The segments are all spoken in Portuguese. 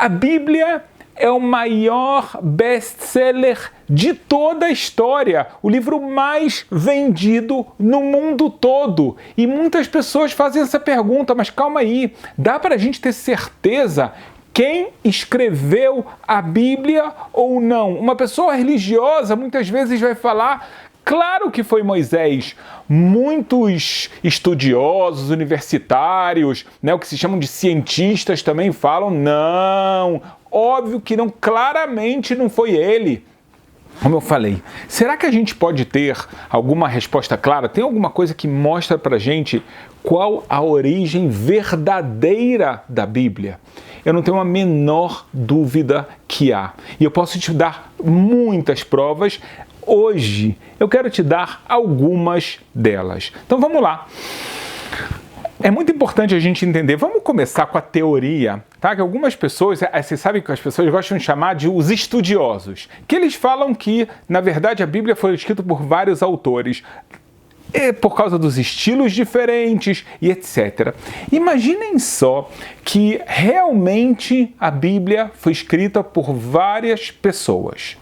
A Bíblia é o maior best-seller de toda a história, o livro mais vendido no mundo todo. E muitas pessoas fazem essa pergunta, mas calma aí, dá para a gente ter certeza quem escreveu a Bíblia ou não? Uma pessoa religiosa muitas vezes vai falar, claro que foi Moisés. Muitos estudiosos, universitários, o que se chamam de cientistas também falam, não, óbvio que não, claramente não foi ele. Como eu falei, será que a gente pode ter alguma resposta clara? Tem alguma coisa que mostra pra gente qual a origem verdadeira da Bíblia? Eu não tenho a menor dúvida que há. E eu posso te dar muitas provas. Hoje eu quero te dar algumas delas. Então vamos lá. É muito importante a gente entender, vamos começar com a teoria, tá? Que algumas pessoas, você sabe que as pessoas gostam de chamar de os estudiosos, que eles falam que, na verdade, a Bíblia foi escrita por vários autores, por causa dos estilos diferentes e etc. Imaginem só que realmente a Bíblia foi escrita por várias pessoas.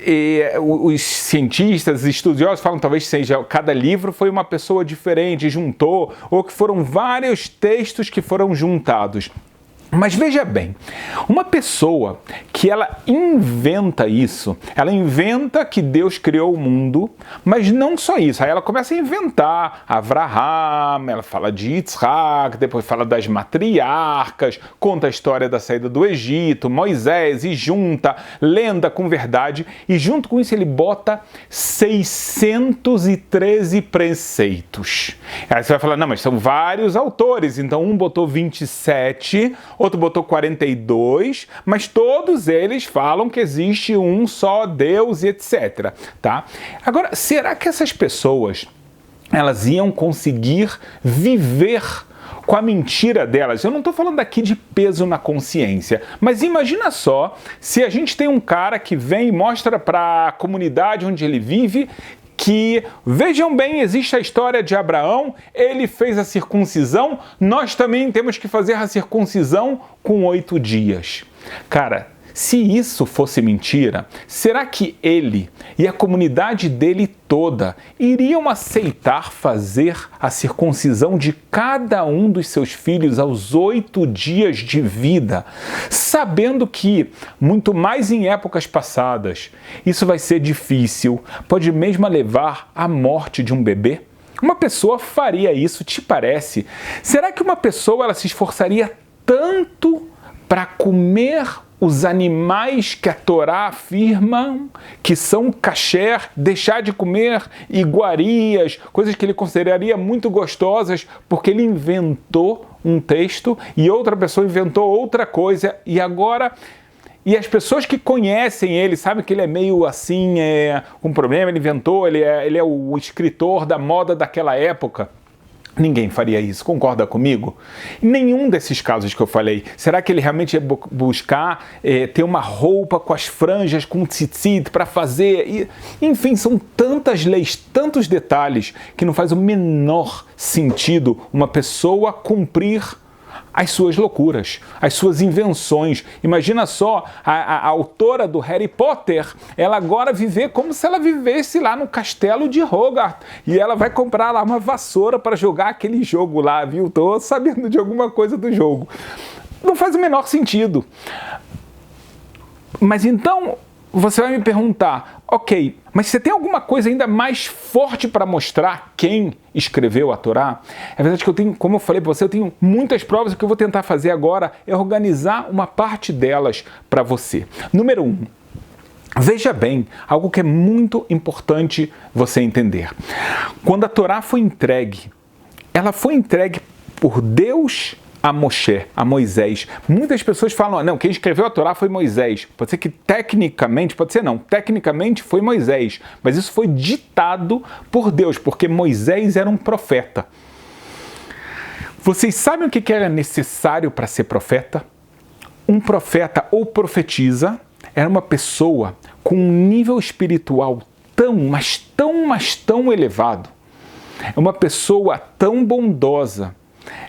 E os cientistas, estudiosos falam talvez seja cada livro foi uma pessoa diferente, juntou, ou que foram vários textos que foram juntados. Mas veja bem, uma pessoa que ela inventa isso, ela inventa que Deus criou o mundo, mas não só isso, aí ela começa a inventar Avraham, ela fala de Yitzhak, depois fala das matriarcas, conta a história da saída do Egito, Moisés, e junta lenda com verdade, e junto com isso ele bota 613 preceitos. Aí você vai falar, não, mas são vários autores, então um botou 27, outro botou 42, mas todos eles falam que existe um só Deus e etc. Tá? Agora, será que essas pessoas elas iam conseguir viver com a mentira delas? Eu não estou falando aqui de peso na consciência, mas imagina só se a gente tem um cara que vem e mostra para a comunidade onde ele vive que, vejam bem, existe a história de Abraão, ele fez a circuncisão, nós também temos que fazer a circuncisão com 8 dias. Cara, se isso fosse mentira, será que ele e a comunidade dele toda iriam aceitar fazer a circuncisão de cada um dos seus filhos aos 8 dias de vida, sabendo que, muito mais em épocas passadas, isso vai ser difícil, pode mesmo levar à morte de um bebê? Uma pessoa faria isso, te parece? Será que uma pessoa ela se esforçaria tanto para comer os animais que a Torá afirma que são kasher, deixar de comer iguarias, coisas que ele consideraria muito gostosas, porque ele inventou um texto e outra pessoa inventou outra coisa, e agora... E as pessoas que conhecem ele, sabem que ele é meio assim, com problema, ele inventou, ele é o escritor da moda daquela época. Ninguém faria isso, concorda comigo? Em nenhum desses casos que eu falei. Será que ele realmente ia buscar ter uma roupa com as franjas, com tzitzit para fazer? Enfim, são tantas leis, tantos detalhes, que não faz o menor sentido uma pessoa cumprir as suas loucuras, as suas invenções. Imagina só, a autora do Harry Potter, ela agora viver como se ela vivesse lá no castelo de Hogwarts, e ela vai comprar lá uma vassoura para jogar aquele jogo lá, viu? Tô sabendo de alguma coisa do jogo. Não faz o menor sentido. Mas então, você vai me perguntar, ok, mas você tem alguma coisa ainda mais forte para mostrar quem escreveu a Torá? É verdade que eu tenho, como eu falei para você, eu tenho muitas provas. O que eu vou tentar fazer agora é organizar uma parte delas para você. Número 1. Veja bem, algo que é muito importante você entender. Quando a Torá foi entregue, ela foi entregue por Deus a Moshe, a Moisés. Muitas pessoas falam, não, quem escreveu a Torá foi Moisés. Pode ser que tecnicamente, pode ser não, tecnicamente foi Moisés, mas isso foi ditado por Deus, porque Moisés era um profeta. Vocês sabem o que era necessário para ser profeta? Um profeta ou profetisa era uma pessoa com um nível espiritual tão elevado, é uma pessoa tão bondosa,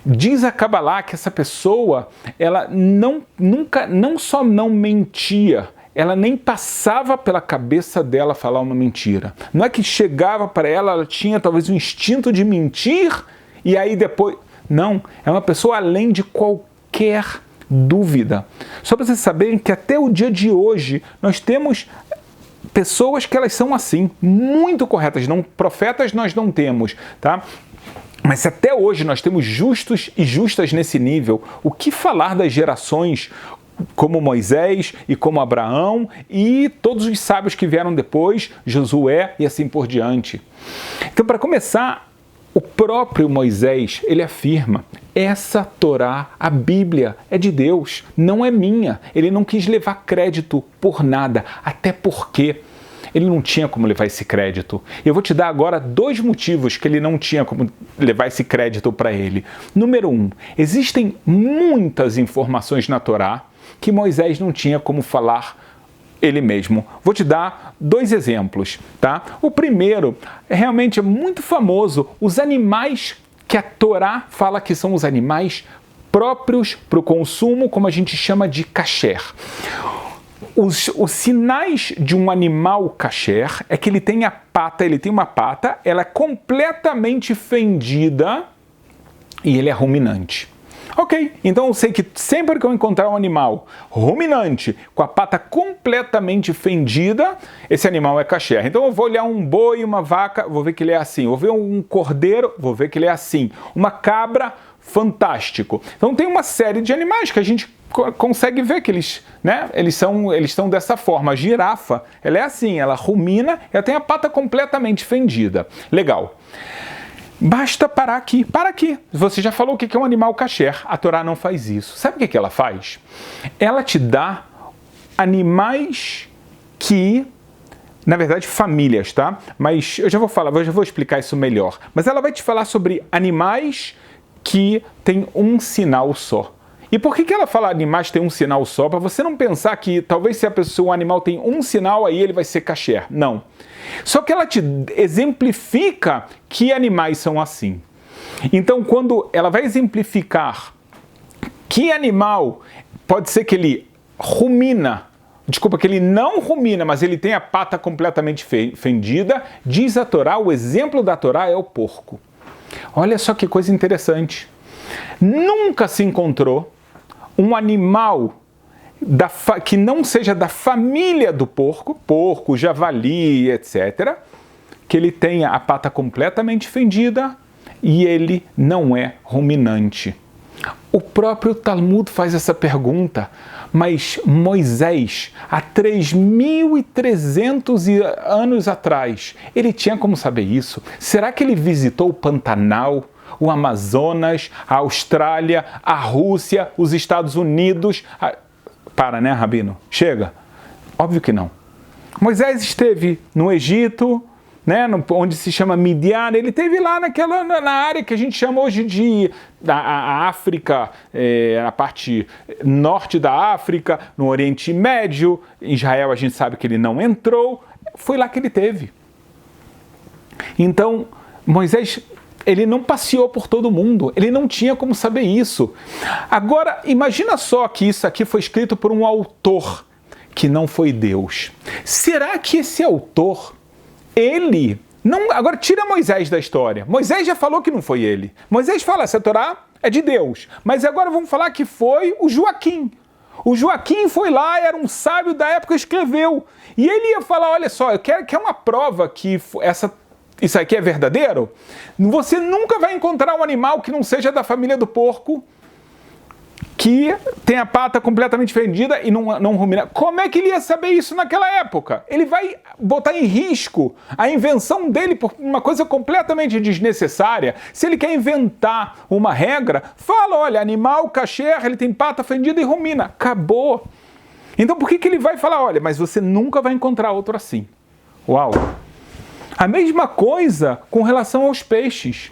Diz a Kabbalah que essa pessoa, ela não só não mentia, ela nem passava pela cabeça dela falar uma mentira. Não é que chegava para ela, ela tinha talvez um instinto de mentir e aí depois... Não, é uma pessoa além de qualquer dúvida. Só para vocês saberem que até o dia de hoje nós temos pessoas que elas são assim, muito corretas. Não, profetas nós não temos, tá? Mas até hoje nós temos justos e justas nesse nível. O que falar das gerações como Moisés e como Abraão e todos os sábios que vieram depois, Josué e assim por diante. Então, para começar, o próprio Moisés, ele afirma, essa Torá, a Bíblia, é de Deus, não é minha. Ele não quis levar crédito por nada, até porque ele não tinha como levar esse crédito. Eu vou te dar agora 2 motivos que ele não tinha como levar esse crédito para ele. Número 1, existem muitas informações na Torá que Moisés não tinha como falar ele mesmo. Vou te dar 2 exemplos, tá? O primeiro realmente é muito famoso, os animais que a Torá fala que são os animais próprios para o consumo, como a gente chama de kasher. Os sinais de um animal kasher é que ele tem uma pata, ela é completamente fendida e ele é ruminante. Ok, então eu sei que sempre que eu encontrar um animal ruminante com a pata completamente fendida, esse animal é kasher. Então eu vou olhar um boi, uma vaca, vou ver que ele é assim. Vou ver um cordeiro, vou ver que ele é assim. Uma cabra, fantástico. Então tem uma série de animais que a gente consegue ver que eles estão dessa forma. A girafa, ela é assim, ela rumina, ela tem a pata completamente fendida. Legal. Basta parar aqui. Para aqui. Você já falou o que é um animal kasher. A Torá não faz isso. Sabe o que ela faz? Ela te dá animais que, na verdade, famílias, tá? Mas eu já vou explicar isso melhor. Mas ela vai te falar sobre animais que têm um sinal só. E por que ela fala animais têm um sinal só? Para você não pensar que talvez se o animal tem um sinal, aí ele vai ser kasher. Não. Só que ela te exemplifica que animais são assim. Então, quando ela vai exemplificar que animal pode ser que ele que ele não rumina, mas ele tem a pata completamente fendida, diz a Torá, o exemplo da Torá é o porco. Olha só que coisa interessante. Nunca se encontrou um animal que não seja da família do porco, javali, etc., que ele tenha a pata completamente fendida e ele não é ruminante. O próprio Talmud faz essa pergunta, mas Moisés, há 3.300 anos atrás, ele tinha como saber isso? Será que ele visitou o Pantanal, o Amazonas, a Austrália, a Rússia, os Estados Unidos? Para, né, Rabino? Chega. Óbvio que não. Moisés esteve no Egito, né, onde se chama Midian, ele esteve lá na área que a gente chama hoje de a África, a parte norte da África, no Oriente Médio. Em Israel a gente sabe que ele não entrou, foi lá que ele esteve. Então, Moisés, ele não passeou por todo mundo, ele não tinha como saber isso. Agora, imagina só que isso aqui foi escrito por um autor que não foi Deus. Será que esse autor, ele... não? Agora tira Moisés da história. Moisés já falou que não foi ele. Moisés fala, essa Torá é de Deus. Mas agora vamos falar que foi o Joaquim. O Joaquim foi lá, era um sábio da época, escreveu. E ele ia falar, olha só, eu quero uma prova que isso aqui é verdadeiro. Você nunca vai encontrar um animal que não seja da família do porco, que tem a pata completamente fendida e não rumina. Como é que ele ia saber isso naquela época? Ele vai botar em risco a invenção dele por uma coisa completamente desnecessária. Se ele quer inventar uma regra, fala, olha, animal kasher, ele tem pata fendida e rumina. Acabou. Então por que ele vai falar, olha, mas você nunca vai encontrar outro assim? Uau! A mesma coisa com relação aos peixes.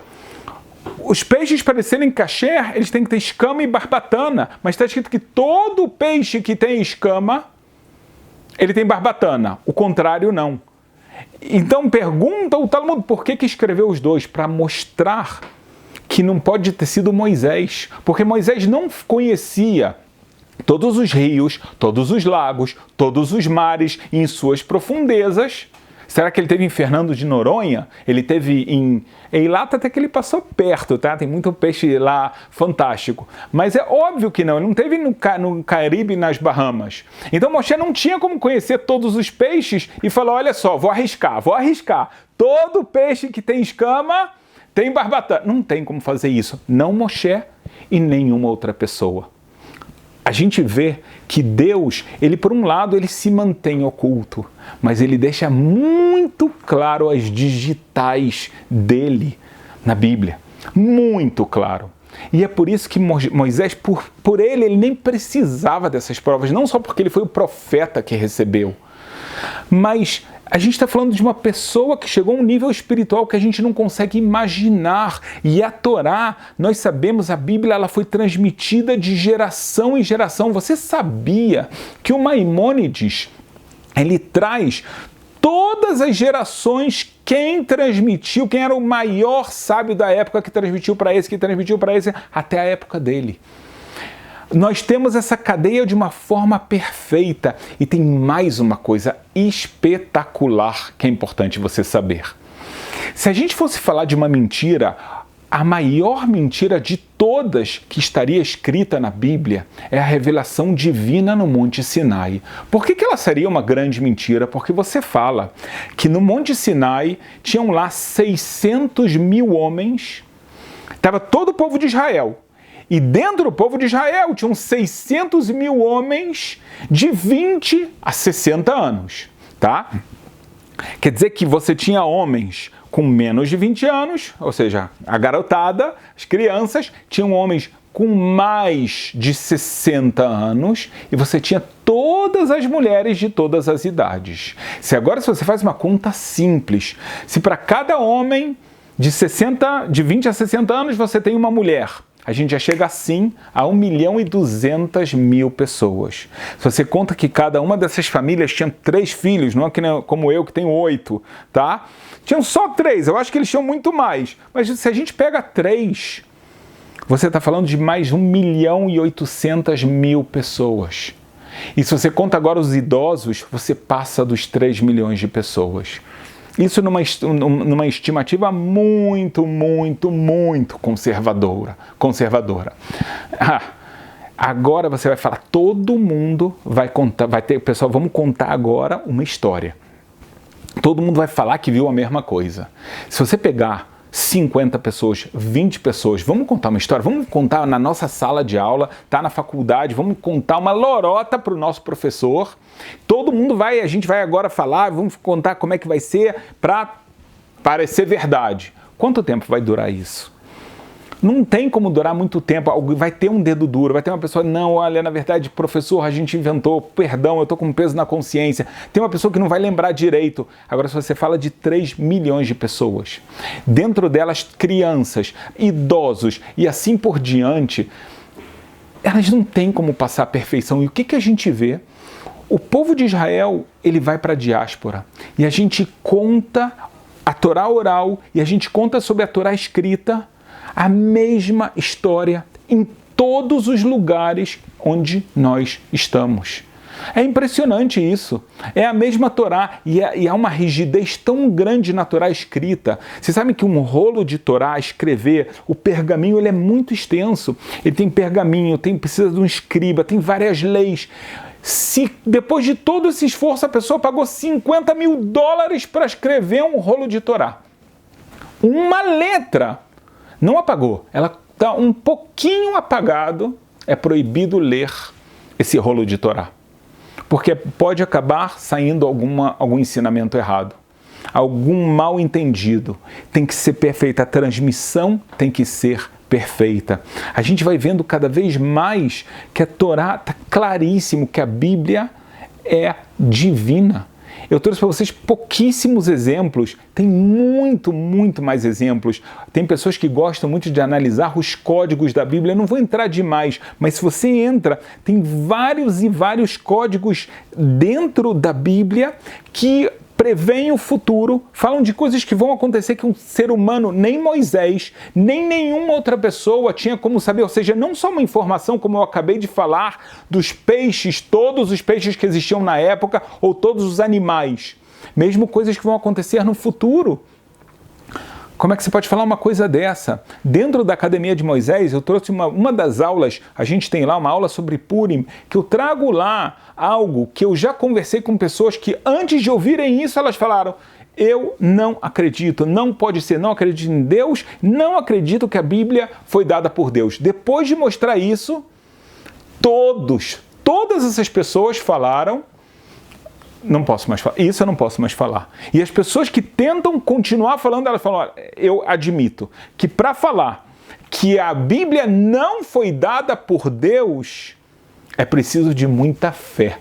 Os peixes, para serem kasher, eles têm que ter escama e barbatana. Mas está escrito que todo peixe que tem escama, ele tem barbatana. O contrário, não. Então pergunta o Talmud por que escreveu os dois? Para mostrar que não pode ter sido Moisés, porque Moisés não conhecia todos os rios, todos os lagos, todos os mares em suas profundezas. Será que ele teve em Fernando de Noronha? Ele teve em Eilata, até que ele passou perto, tá? Tem muito peixe lá fantástico. Mas é óbvio que não, ele não teve no Caribe e nas Bahamas. Então Moshe não tinha como conhecer todos os peixes e falar, olha só, vou arriscar. Todo peixe que tem escama tem barbatana. Não tem como fazer isso. Não Moshe e nenhuma outra pessoa. A gente vê que Deus, ele por um lado, ele se mantém oculto, mas ele deixa muito claro as digitais dele na Bíblia. Muito claro. E é por isso que Moisés, por ele nem precisava dessas provas, não só porque ele foi o profeta que recebeu, mas a gente está falando de uma pessoa que chegou a um nível espiritual que a gente não consegue imaginar. E a Torá, nós sabemos, a Bíblia ela foi transmitida de geração em geração. Você sabia que o Maimônides, ele traz todas as gerações, quem transmitiu, quem era o maior sábio da época que transmitiu para esse, até a época dele. Nós temos essa cadeia de uma forma perfeita. E tem mais uma coisa espetacular que é importante você saber. Se a gente fosse falar de uma mentira, a maior mentira de todas que estaria escrita na Bíblia é a revelação divina no Monte Sinai. Por que ela seria uma grande mentira? Porque você fala que no Monte Sinai tinham lá 600 mil homens, estava todo o povo de Israel. E dentro do povo de Israel tinham 600 mil homens de 20 a 60 anos, tá? Quer dizer que você tinha homens com menos de 20 anos, ou seja, a garotada, as crianças, tinham homens com mais de 60 anos e você tinha todas as mulheres de todas as idades. Se você faz uma conta simples, se para cada homem de 20 a 60 anos você tem uma mulher, a gente já chega assim a 1.200.000 pessoas. Se você conta que cada uma dessas famílias tinha 3 filhos, não é como eu que tenho 8, tá? Tinham só 3, eu acho que eles tinham muito mais. Mas se a gente pega 3, você está falando de mais 1.800.000 pessoas. E se você conta agora os idosos, você passa dos 3 milhões de pessoas. Isso numa estimativa muito conservadora. Agora você vai falar, todo mundo vai contar, pessoal, vamos contar agora uma história. Todo mundo vai falar que viu a mesma coisa. Se você pegar 50 pessoas, 20 pessoas, vamos contar uma história, vamos contar na nossa sala de aula, tá na faculdade, vamos contar uma lorota para o nosso professor. Todo mundo a gente vai agora falar, vamos contar como é que vai ser para parecer verdade. Quanto tempo vai durar isso? Não tem como durar muito tempo, vai ter um dedo duro, vai ter uma pessoa, não, olha, na verdade, professor, a gente inventou, perdão, eu estou com peso na consciência. Tem uma pessoa que não vai lembrar direito. Agora, se você fala de 3 milhões de pessoas, dentro delas crianças, idosos e assim por diante, elas não têm como passar a perfeição. E o que a gente vê? O povo de Israel, ele vai para a diáspora e a gente conta a Torá oral e a gente conta sobre a Torá escrita, a mesma história em todos os lugares onde nós estamos. É impressionante isso. É a mesma Torá e há uma rigidez tão grande na Torá escrita. Vocês sabem que um rolo de Torá, escrever, o pergaminho ele é muito extenso. Ele tem pergaminho, precisa de um escriba, tem várias leis. Se depois de todo esse esforço a pessoa pagou $50 mil para escrever um rolo de Torá, uma letra não apagou, ela está um pouquinho apagado, é proibido ler esse rolo de Torá. Porque pode acabar saindo algum ensinamento errado, algum mal entendido. Tem que ser perfeita, a transmissão tem que ser perfeita. A gente vai vendo cada vez mais que a Torá está claríssimo, que a Bíblia é divina. Eu trouxe para vocês pouquíssimos exemplos, tem muito mais exemplos. Tem pessoas que gostam muito de analisar os códigos da Bíblia, eu não vou entrar demais, mas se você entra, tem vários códigos dentro da Bíblia que preveem o futuro, falam de coisas que vão acontecer que um ser humano, nem Moisés, nem nenhuma outra pessoa tinha como saber. Ou seja, não só uma informação, como eu acabei de falar, dos peixes, todos os peixes que existiam na época, ou todos os animais. Mesmo coisas que vão acontecer no futuro. Como é que você pode falar uma coisa dessa? Dentro da Academia de Moisés, eu trouxe uma das aulas, a gente tem lá uma aula sobre Purim, que eu trago lá algo que eu já conversei com pessoas que antes de ouvirem isso, elas falaram: eu não acredito, não pode ser, não acredito em Deus, não acredito que a Bíblia foi dada por Deus. Depois de mostrar isso, todas essas pessoas falaram: não posso mais falar. Isso eu não posso mais falar. E as pessoas que tentam continuar falando, elas falam: olha, eu admito que para falar que a Bíblia não foi dada por Deus, é preciso de muita fé.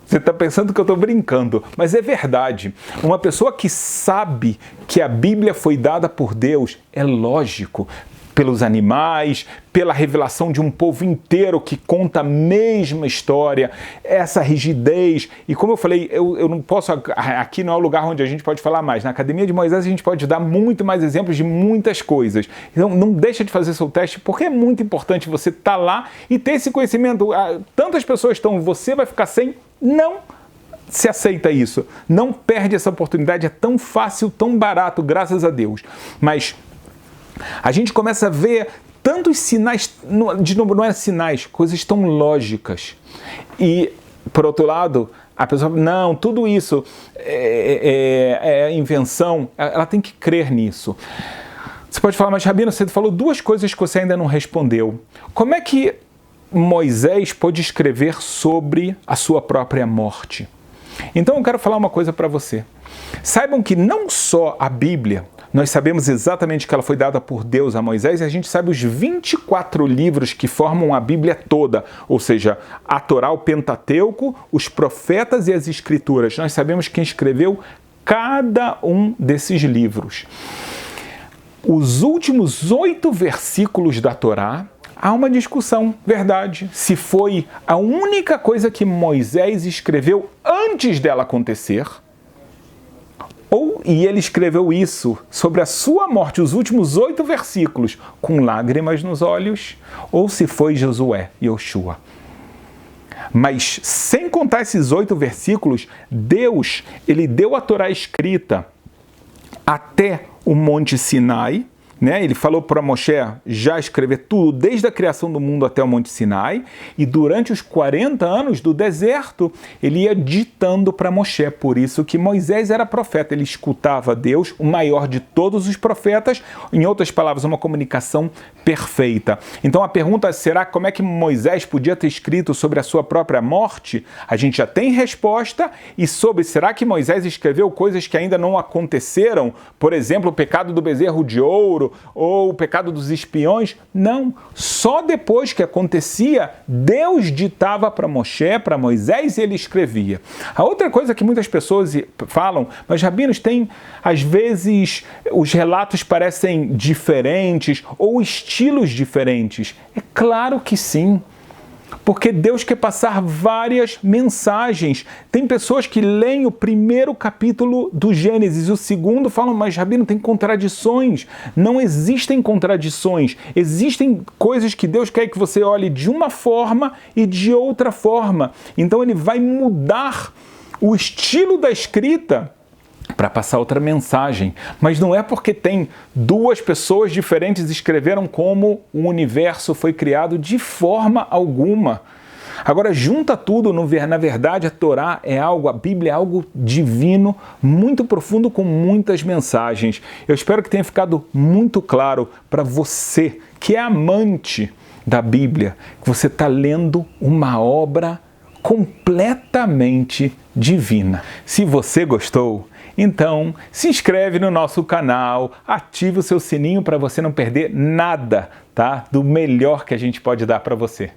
Você está pensando que eu estou brincando, mas é verdade. Uma pessoa que sabe que a Bíblia foi dada por Deus, é lógico, pelos animais, pela revelação de um povo inteiro que conta a mesma história, essa rigidez. E como eu falei, eu não posso, aqui não é o lugar onde a gente pode falar mais. Na Academia de Moisés a gente pode dar muito mais exemplos de muitas coisas. Então não deixa de fazer seu teste, porque é muito importante você estar lá e ter esse conhecimento. Tantas pessoas estão, você vai ficar sem? Não se aceita isso. Não perde essa oportunidade, é tão fácil, tão barato, graças a Deus. Mas a gente começa a ver tantos sinais, de novo, não é sinais, coisas tão lógicas. E, por outro lado, a pessoa fala: não, tudo isso é invenção, ela tem que crer nisso. Você pode falar: mas Rabino, você falou duas coisas que você ainda não respondeu. Como é que Moisés pôde escrever sobre a sua própria morte? Então eu quero falar uma coisa para você. Saibam que não só a Bíblia, nós sabemos exatamente que ela foi dada por Deus a Moisés, e a gente sabe os 24 livros que formam a Bíblia toda, ou seja, a Torá, o Pentateuco, os profetas e as Escrituras. Nós sabemos quem escreveu cada um desses livros. Os últimos 8 versículos da Torá, há uma discussão, verdade, se foi a única coisa que Moisés escreveu antes dela acontecer, e ele escreveu isso sobre a sua morte, os últimos 8 versículos, com lágrimas nos olhos, ou se foi Josué, Yoshua. Mas, sem contar esses 8 versículos, Deus, ele deu a Torá escrita até o Monte Sinai, né? Ele falou para Moshe já escrever tudo, desde a criação do mundo até o Monte Sinai, e durante os 40 anos do deserto, ele ia ditando para Moshe. Por isso que Moisés era profeta, ele escutava Deus, o maior de todos os profetas, em outras palavras, uma comunicação perfeita. Então a pergunta será: como é que Moisés podia ter escrito sobre a sua própria morte? A gente já tem resposta. E sobre, será que Moisés escreveu coisas que ainda não aconteceram? Por exemplo, o pecado do bezerro de ouro, ou o pecado dos espiões? Não. Só depois que acontecia, Deus ditava para Moshe, para Moisés, e ele escrevia. A outra coisa que muitas pessoas falam: mas rabinos, tem, às vezes, os relatos parecem diferentes, ou estilos diferentes. É claro que sim. Porque Deus quer passar várias mensagens. Tem pessoas que leem o primeiro capítulo do Gênesis, o segundo falam: mas Rabino, tem contradições. Não existem contradições. Existem coisas que Deus quer que você olhe de uma forma e de outra forma. Então ele vai mudar o estilo da escrita para passar outra mensagem. Mas não é porque tem 2 pessoas diferentes escreveram como o universo foi criado, de forma alguma. Agora, junta tudo, na verdade, a Torá é algo, a Bíblia é algo divino, muito profundo, com muitas mensagens. Eu espero que tenha ficado muito claro para você, que é amante da Bíblia, que você está lendo uma obra completamente divina. Se você gostou, então se inscreve no nosso canal, ative o seu sininho para você não perder nada, tá? Do melhor que a gente pode dar para você.